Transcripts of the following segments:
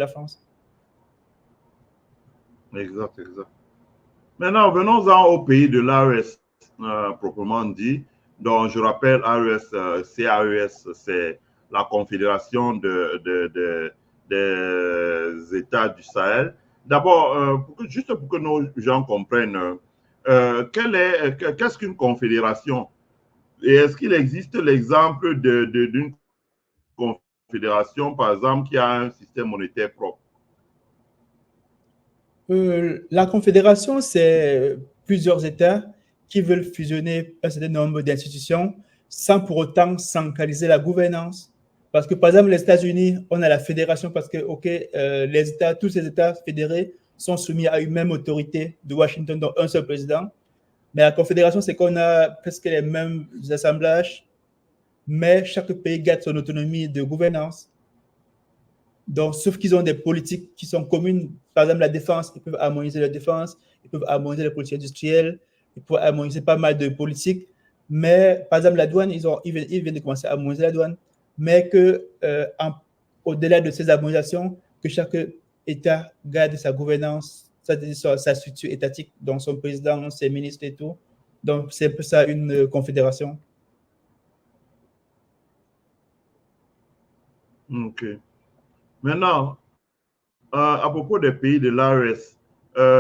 la France. Exact, exact. Maintenant, venons-en au pays de l'AES proprement dit. Donc, je rappelle, CAES, c'est la Confédération des États du Sahel. D'abord, juste pour que nos gens comprennent, qu'est-ce qu'une confédération? Et est-ce qu'il existe l'exemple d'une confédération, par exemple, qui a un système monétaire propre? La confédération, c'est plusieurs États qui veulent fusionner un certain nombre d'institutions sans pour autant centraliser la gouvernance. Parce que, par exemple, les États-Unis, on a la fédération parce que, tous ces États fédérés sont soumis à une même autorité de Washington, dont un seul président. Mais la confédération, c'est qu'on a presque les mêmes assemblages, mais chaque pays garde son autonomie de gouvernance. Donc, sauf qu'ils ont des politiques qui sont communes. Par exemple, la défense, ils peuvent harmoniser la défense, ils peuvent harmoniser les politiques industrielles, ils peuvent harmoniser pas mal de politiques. Mais, par exemple, la douane, ils viennent de commencer à harmoniser la douane. Mais au-delà de ces harmonisations, que chaque État garde sa gouvernance, sa structure étatique, donc son président, ses ministres et tout. Donc, c'est un peu ça une confédération. OK. Maintenant, à propos des pays de l'AES,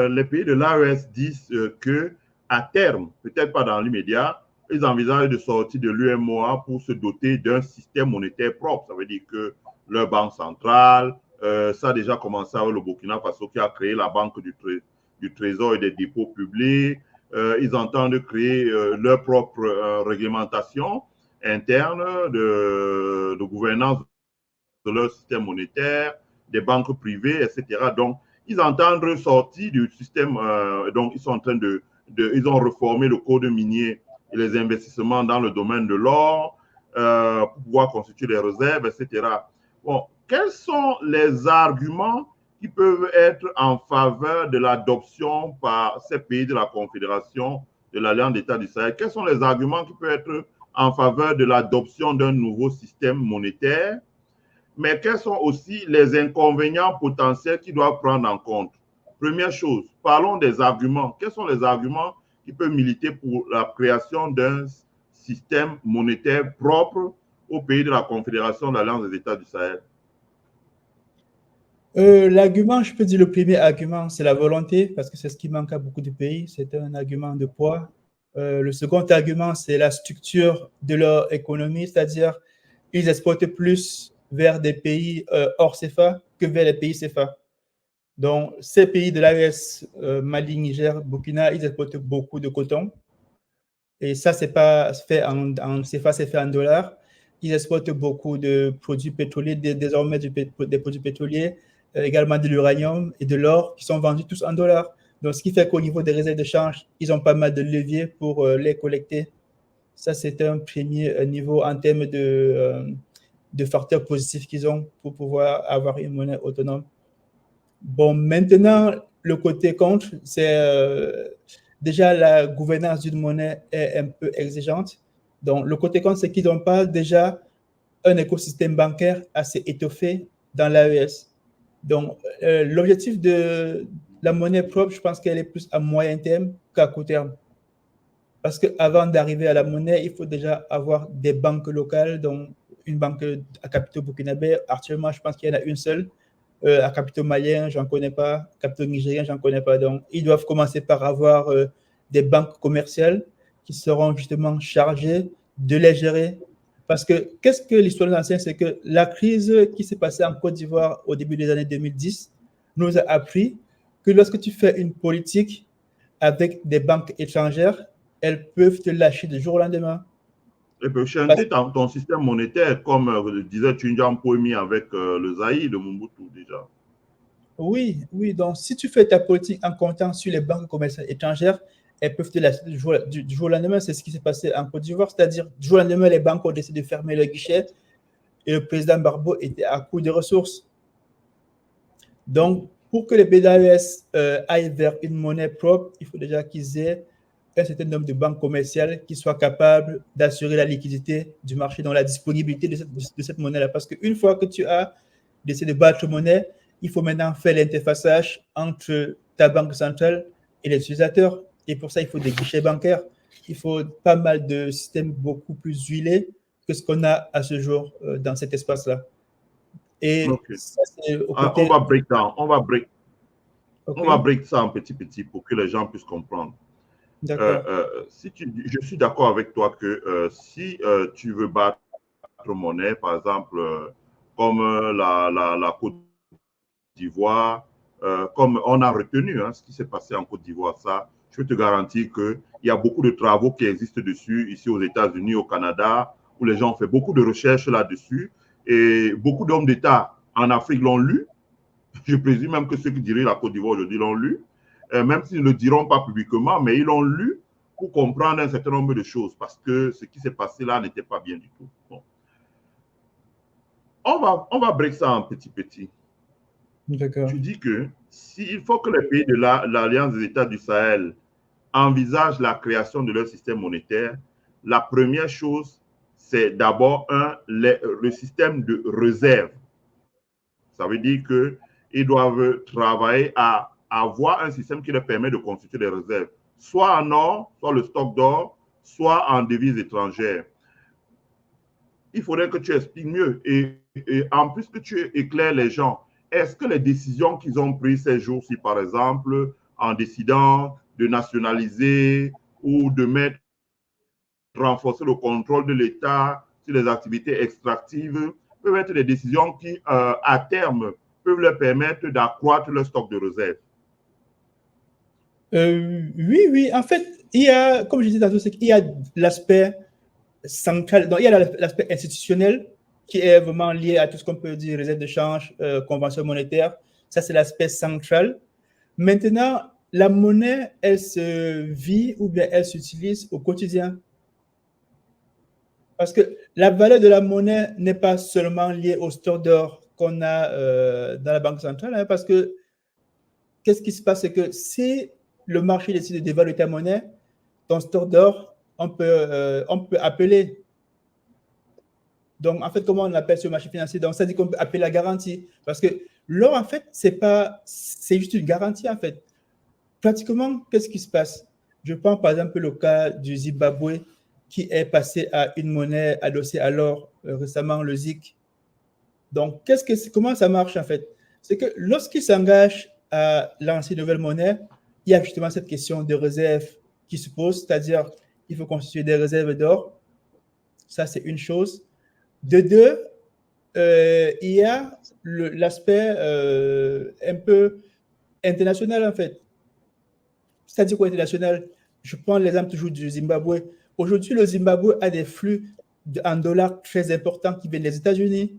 les pays de l'AES disent que à terme, peut-être pas dans l'immédiat, ils envisagent de sortir de l'UMOA pour se doter d'un système monétaire propre. Ça veut dire que leur banque centrale, ça a déjà commencé avec le Burkina Faso qui a créé la banque du Trésor et des dépôts publics. Ils entendent créer leur propre réglementation interne de gouvernance de leur système monétaire, des banques privées, etc. Donc, ils entendent sortir du système, donc ils sont en train ils ont reformé le code minier et les investissements dans le domaine de l'or pour pouvoir constituer des réserves, etc. Bon, quels sont les arguments qui peuvent être en faveur de l'adoption par ces pays de la Confédération de l'Alliance d'États du Sahel? Quels sont les arguments qui peuvent être en faveur de l'adoption d'un nouveau système monétaire? Mais quels sont aussi les inconvénients potentiels qu'ils doivent prendre en compte? Première chose, parlons des arguments. Quels sont les arguments qui peuvent militer pour la création d'un système monétaire propre au pays de la Confédération de l'Alliance des États du Sahel? L'argument, je peux dire le premier argument, c'est la volonté, parce que c'est ce qui manque à beaucoup de pays. C'est un argument de poids. Le second argument, c'est la structure de leur économie, c'est-à-dire ils exportent plus vers des pays hors CFA que vers les pays CFA. Donc, ces pays de l'AES, Mali, Niger, Burkina, ils exportent beaucoup de coton. Et ça, c'est pas fait en CFA, c'est fait en dollars. Ils exportent beaucoup de produits pétroliers, désormais des produits pétroliers, également de l'uranium et de l'or qui sont vendus tous en dollars. Donc, ce qui fait qu'au niveau des réserves de change, ils ont pas mal de leviers pour les collecter. Ça, c'est un premier niveau en termes de facteurs positifs qu'ils ont pour pouvoir avoir une monnaie autonome. Bon, maintenant, le côté contre, c'est déjà la gouvernance d'une monnaie est un peu exigeante. Donc, le côté contre, c'est qu'ils n'ont pas déjà un écosystème bancaire assez étoffé dans l'AES. Donc, l'objectif de la monnaie propre, je pense qu'elle est plus à moyen terme qu'à court terme. Parce qu'avant d'arriver à la monnaie, il faut déjà avoir des banques locales, donc une banque à capitaux burkinabé. Actuellement, je pense qu'il y en a une seule. À capitaux maliens, je n'en connais pas. Capitaux nigériens, je n'en connais pas. Donc, ils doivent commencer par avoir des banques commerciales qui seront justement chargées de les gérer. Parce que qu'est-ce que l'histoire nous enseigne, c'est que la crise qui s'est passée en Côte d'Ivoire au début des années 2010 nous a appris que lorsque tu fais une politique avec des banques étrangères, elles peuvent te lâcher du jour au lendemain. Elles peuvent chanter ton système monétaire, comme le disait Tundian Poimi avec le Zaïre de Mobutu déjà. Oui, oui. Donc, si tu fais ta politique en comptant sur les banques commerciales étrangères, elles peuvent te lâcher du jour au lendemain. C'est ce qui s'est passé en Côte d'Ivoire. C'est-à-dire, du jour au lendemain, les banques ont décidé de fermer le guichet et le président Barbeau était à court de ressources. Donc, pour que les BDAES aillent vers une monnaie propre, il faut déjà qu'ils aient un certain nombre de banques commerciales qui soient capables d'assurer la liquidité du marché, dans la disponibilité de cette monnaie-là. Parce qu'une fois que tu as décidé de battre monnaie, il faut maintenant faire l'interfaçage entre ta banque centrale et les utilisateurs. Et pour ça, il faut des guichets bancaires. Il faut pas mal de systèmes beaucoup plus huilés que ce qu'on a à ce jour dans cet espace-là. Et Ok. ça, c'est au On côté. va break down. On va break Ok, ça en petit pour que les gens puissent comprendre. d'accord. Je suis d'accord avec toi que si tu veux battre monnaie, par exemple, comme la Côte d'Ivoire, comme on a retenu ce qui s'est passé en Côte d'Ivoire, ça, je peux te garantir qu'il y a beaucoup de travaux qui existent dessus, ici aux États-Unis, au Canada, où les gens ont fait beaucoup de recherches là-dessus. Et beaucoup d'hommes d'État en Afrique l'ont lu. Je présume même que ceux qui dirigent la Côte d'Ivoire aujourd'hui l'ont lu, même s'ils ne le diront pas publiquement, mais ils l'ont lu pour comprendre un certain nombre de choses, parce que ce qui s'est passé là n'était pas bien du tout. Bon. On va break ça en petit. D'accord. Tu dis que s'il faut que les pays de l'Alliance des États du Sahel envisagent la création de leur système monétaire, la première chose, c'est d'abord le système de réserve. Ça veut dire qu'ils doivent travailler à avoir un système qui leur permet de constituer des réserves, soit en or, soit le stock d'or, soit en devises étrangères. Il faudrait que tu expliques mieux et en plus que tu éclaires les gens. Est-ce que les décisions qu'ils ont prises ces jours-ci, par exemple, en décidant de nationaliser ou de renforcer le contrôle de l'État sur les activités extractives, peuvent être des décisions qui, à terme, peuvent leur permettre d'accroître leur stock de réserves? Oui, oui. En fait, il y a, comme je disais tantôt, c'est qu'il y a l'aspect central, donc il y a l'aspect institutionnel qui est vraiment lié à tout ce qu'on peut dire réserve de change, convention monétaire. Ça, c'est l'aspect central. Maintenant, la monnaie, elle se vit ou bien elle s'utilise au quotidien. Parce que la valeur de la monnaie n'est pas seulement liée au store d'or qu'on a dans la banque centrale, hein, parce que qu'est-ce qui se passe, c'est que si le marché décide de dévaluer ta monnaie, ton store d'or, on peut appeler. Donc, en fait, comment on appelle ce marché financier? Donc, ça dit qu'on peut appeler la garantie. Parce que l'or, en fait, c'est juste une garantie, en fait. Pratiquement, qu'est-ce qui se passe? Je prends par exemple le cas du Zimbabwe qui est passé à une monnaie adossée à l'or récemment, le ZIC. Donc, comment ça marche en fait? C'est que lorsqu'il s'engage à lancer une nouvelle monnaie, il y a justement cette question de réserve qui se pose, c'est-à-dire il faut constituer des réserves d'or. Ça, c'est une chose. De deux, il y a l'aspect un peu international en fait. C'est-à-dire quoi international? Je prends l'exemple toujours du Zimbabwe. Aujourd'hui, le Zimbabwe a des flux en dollars très importants qui viennent des États-Unis.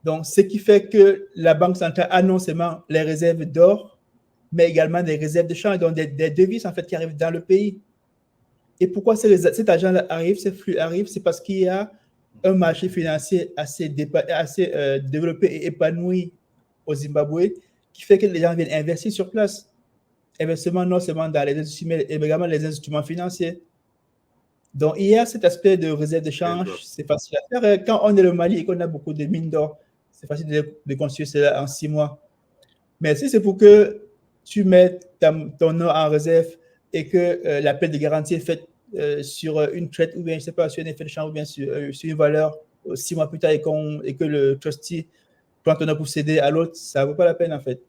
Donc, ce qui fait que la Banque centrale a non seulement les réserves d'or, mais également des réserves de change, donc des devises en fait qui arrivent dans le pays. Et pourquoi cet argent arrive, ces flux arrivent? C'est parce qu'il y a un marché financier assez développé et épanoui au Zimbabwe qui fait que les gens viennent investir sur place. Investissement non seulement dans les instruments, mais également les instruments financiers. Donc, il y a cet aspect de réserve de change, c'est facile à faire. Quand on est le Mali et qu'on a beaucoup de mines d'or, c'est facile de construire cela en 6 mois. Mais si c'est pour que tu mets ton nom en réserve et que l'appel de garantie est fait sur une traite ou bien, je ne sais pas, sur un effet de change ou bien sur une valeur 6 mois plus tard et que le trustee prend ton nom pour céder à l'autre, ça ne vaut pas la peine en fait.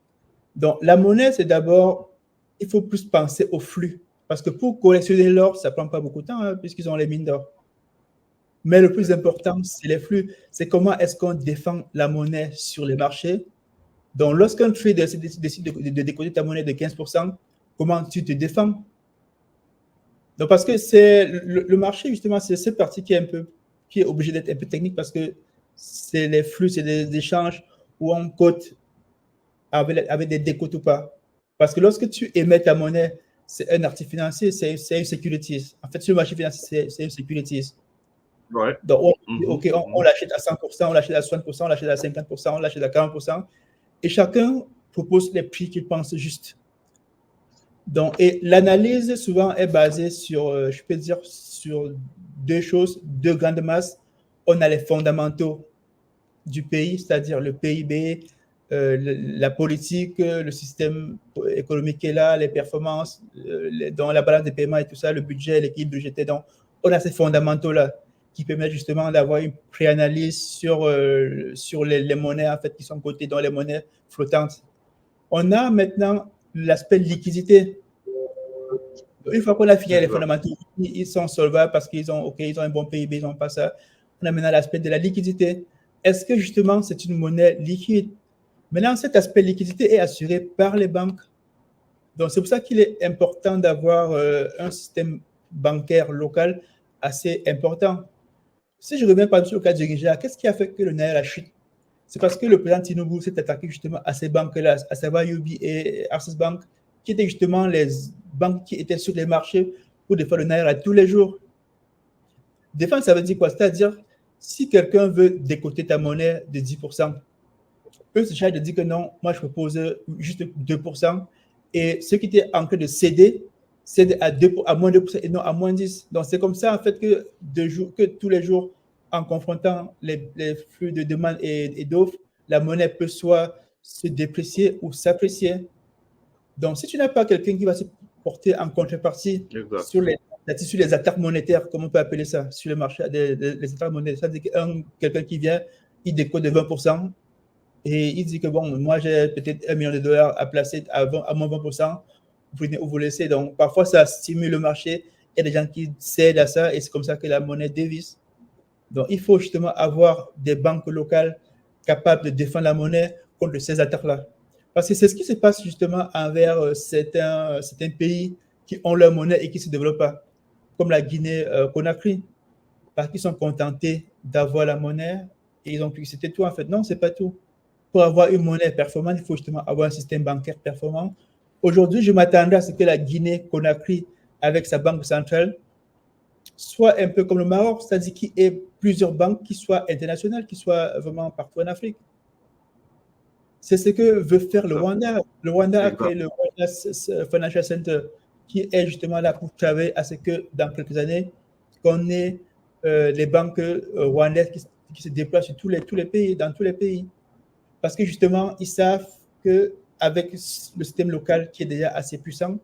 Donc, la monnaie, c'est d'abord, il faut plus penser au flux. Parce que pour collectionner l'or, ça ne prend pas beaucoup de temps, hein, puisqu'ils ont les mines d'or. Mais le plus important, c'est les flux. C'est comment est-ce qu'on défend la monnaie sur les marchés. Donc, lorsqu'un trader décide de décoder ta monnaie de 15%, comment tu te défends? Donc, parce que c'est le marché, justement, c'est cette partie qui est obligée d'être un peu technique parce que c'est les flux, c'est des échanges où on cote avec des décotes ou pas. Parce que lorsque tu émets ta monnaie, c'est un actif financier, c'est une securities. En fait, sur le marché financier, c'est une securities. Ouais. Donc, on l'achète à 100%, on l'achète à 60%, on l'achète à 50%, on l'achète à 40%. Et chacun propose les prix qu'il pense juste. Donc, et l'analyse souvent est basée sur, je peux dire, sur deux choses, deux grandes masses. On a les fondamentaux du pays, c'est-à-dire le PIB, la politique, le système économique qui est là, les performances, dans la balance des paiements et tout ça, le budget, l'équilibre budgétaire. Donc, on a ces fondamentaux-là qui permettent justement d'avoir une préanalyse sur les monnaies en fait, qui sont cotées dans les monnaies flottantes. On a maintenant l'aspect liquidité. Une fois qu'on a fini les fondamentaux, ils sont solvables parce qu'ils ont un bon PIB, ils n'ont pas ça. On a maintenant l'aspect de la liquidité. Est-ce que justement c'est une monnaie liquide? Maintenant, cet aspect liquidité est assuré par les banques. Donc, c'est pour ça qu'il est important d'avoir un système bancaire local assez important. Si je reviens par sur le cas du Nigeria, qu'est-ce qui a fait que le Naira chute? C'est parce que le président Tinubu s'est attaqué justement à ces banques-là, à savoir UBA et Access Bank, qui étaient justement les banques qui étaient sur les marchés pour défendre le Naira tous les jours. Défendre, ça veut dire quoi? C'est-à-dire, si quelqu'un veut décoter ta monnaie de 10%, eux se chargent de dire que non, moi je propose juste 2%, et ceux qui étaient en train de céder à moins 2% et non à moins 10%. Donc c'est comme ça en fait que tous les jours, en confrontant les flux de demande et d'offres, la monnaie peut soit se déprécier ou s'apprécier. Donc si tu n'as pas quelqu'un qui va se porter en contrepartie sur les attaques monétaires, comme on peut appeler ça, sur le marché des attaques monétaires, c'est-à-dire quelqu'un qui vient, il décode de 20%, et il dit que bon, moi j'ai peut-être $1 million à placer à moins 20%, vous laissez. Donc parfois ça stimule le marché, il y a des gens qui cèdent à ça et c'est comme ça que la monnaie dévisse. Donc il faut justement avoir des banques locales capables de défendre la monnaie contre ces attaques-là. Parce que c'est ce qui se passe justement envers certains pays qui ont leur monnaie et qui ne se développent pas, comme la Guinée-Conakry, parce qu'ils sont contentés d'avoir la monnaie et ils ont cru que c'était tout en fait. Non, ce n'est pas tout. Pour avoir une monnaie performante, il faut justement avoir un système bancaire performant. Aujourd'hui, je m'attendais à ce que la Guinée-Conakry, avec sa banque centrale, soit un peu comme le Maroc, c'est-à-dire qu'il y ait plusieurs banques qui soient internationales, qui soient vraiment partout en Afrique. C'est ce que veut faire le Rwanda. Le Rwanda a créé le Rwanda Financial Center, qui est justement là pour travailler à ce que dans quelques années, qu'on ait les banques rwandaises qui se déploient sur tous les pays, dans tous les pays. Parce que justement, ils savent qu'avec le système local qui est déjà assez puissant,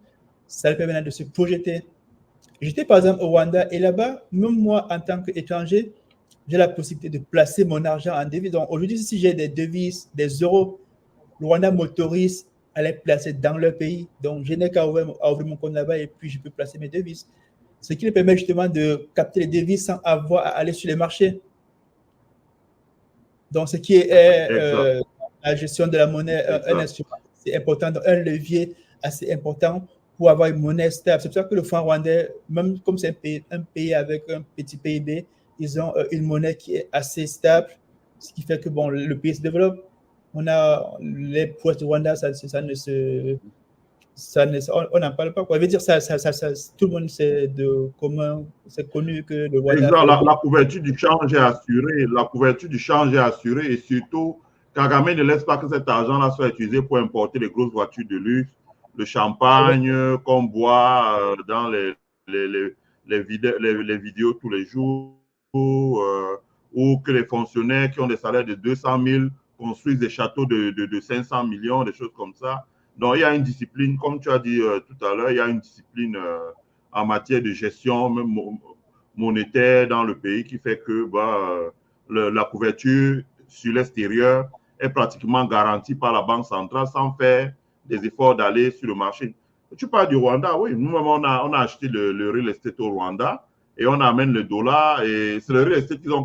ça leur permet de se projeter. J'étais par exemple au Rwanda et là-bas, même moi en tant qu'étranger, j'ai la possibilité de placer mon argent en devises. Donc aujourd'hui, si j'ai des devises, des euros, le Rwanda m'autorise à les placer dans leur pays. Donc je n'ai qu'à ouvrir mon compte là-bas et puis je peux placer mes devises. Ce qui me permet justement de capter les devises sans avoir à aller sur les marchés. Donc, ce qui est la gestion de la monnaie, un instrument assez important, un levier assez important pour avoir une monnaie stable. C'est pour ça que le franc rwandais, même comme c'est un pays avec un petit PIB, ils ont une monnaie qui est assez stable, ce qui fait que bon, le pays se développe. On a les prouesses du Rwanda, on n'en parle pas. Quoi. Je veux dire, tout le monde sait c'est connu que le Rwanda. Exact, la couverture du change est assurée. La couverture du change est assurée et surtout, Kagame ne laisse pas que cet argent-là soit utilisé pour importer les grosses voitures de luxe, le champagne qu'on boit dans les vidéos tous les jours, ou que les fonctionnaires qui ont des salaires de 200 000 construisent des châteaux de 500 millions, des choses comme ça. Donc, il y a une discipline, comme tu as dit tout à l'heure, il y a une discipline en matière de gestion même monétaire dans le pays qui fait que la couverture sur l'extérieur est pratiquement garantie par la Banque centrale sans faire des efforts d'aller sur le marché. Tu parles du Rwanda, oui, nous-mêmes, on a acheté le real estate au Rwanda et on amène le dollar et c'est le real estate qu'ils ont